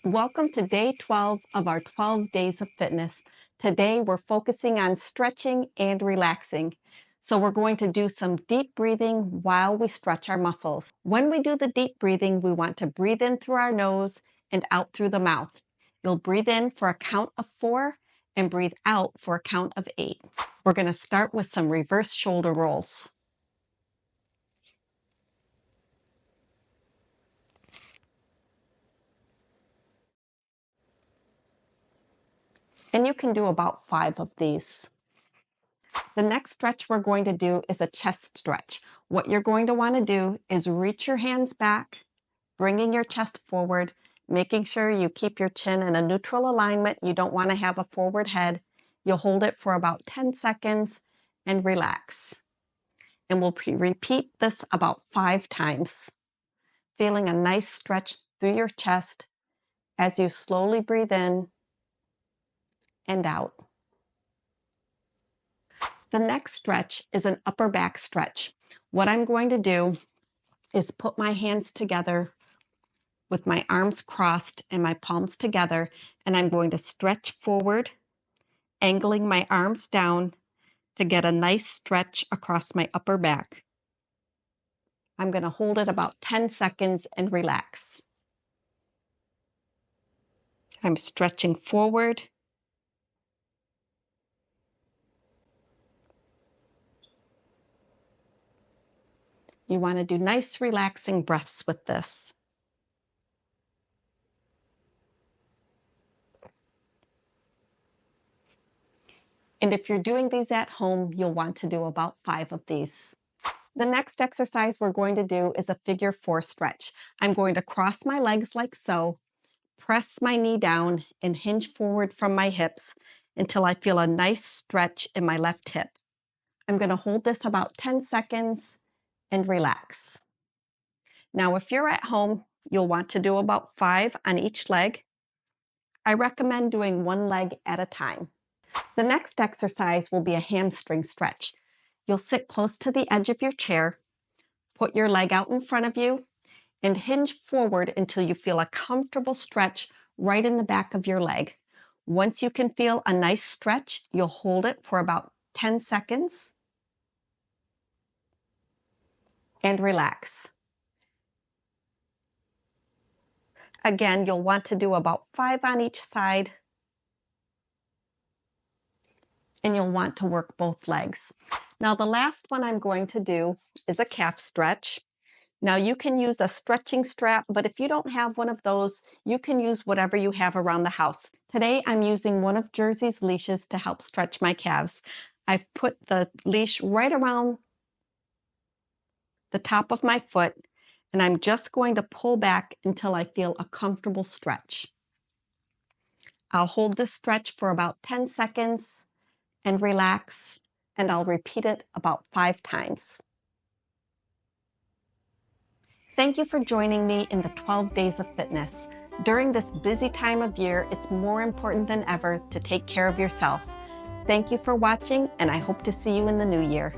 Welcome to day 12 of our 12 days of fitness. Today we're focusing on stretching and relaxing. So we're going to do some deep breathing while we stretch our muscles. When we do the deep breathing, we want to breathe in through our nose and out through the mouth. You'll breathe in for a count of 4 and breathe out for a count of 8. We're going to start with some reverse shoulder rolls. And you can do about 5 of these. The next stretch we're going to do is a chest stretch. What you're going to want to do is reach your hands back, bringing your chest forward, making sure you keep your chin in a neutral alignment. You don't want to have a forward head. You'll hold it for about 10 seconds and relax. And we'll repeat this about 5 times, feeling a nice stretch through your chest as you slowly breathe in and out. The next stretch is an upper back stretch. What I'm going to do is put my hands together with my arms crossed and my palms together, and I'm going to stretch forward, angling my arms down to get a nice stretch across my upper back. I'm going to hold it about 10 seconds and relax. I'm stretching forward. You want to do nice relaxing breaths with this. And if you're doing these at home, you'll want to do about 5 of these. The next exercise we're going to do is a figure 4 stretch. I'm going to cross my legs like so, press my knee down, and hinge forward from my hips until I feel a nice stretch in my left hip. I'm going to hold this about 10 seconds and relax. Now, if you're at home, you'll want to do about 5 on each leg. I recommend doing one leg at a time. The next exercise will be a hamstring stretch. You'll sit close to the edge of your chair, put your leg out in front of you, and hinge forward until you feel a comfortable stretch right in the back of your leg. Once you can feel a nice stretch, you'll hold it for about 10 seconds and relax. Again, you'll want to do about 5 on each side, and you'll want to work both legs. Now, the last one I'm going to do is a calf stretch. Now, you can use a stretching strap, but if you don't have one of those, you can use whatever you have around the house. Today, I'm using one of Jersey's leashes to help stretch my calves. I've put the leash right around the top of my foot, and I'm just going to pull back until I feel a comfortable stretch. I'll hold this stretch for about 10 seconds and relax, and I'll repeat it about 5 times. Thank you for joining me in the 12 days of fitness. During this busy time of year, it's more important than ever to take care of yourself. Thank you for watching, and I hope to see you in the new year.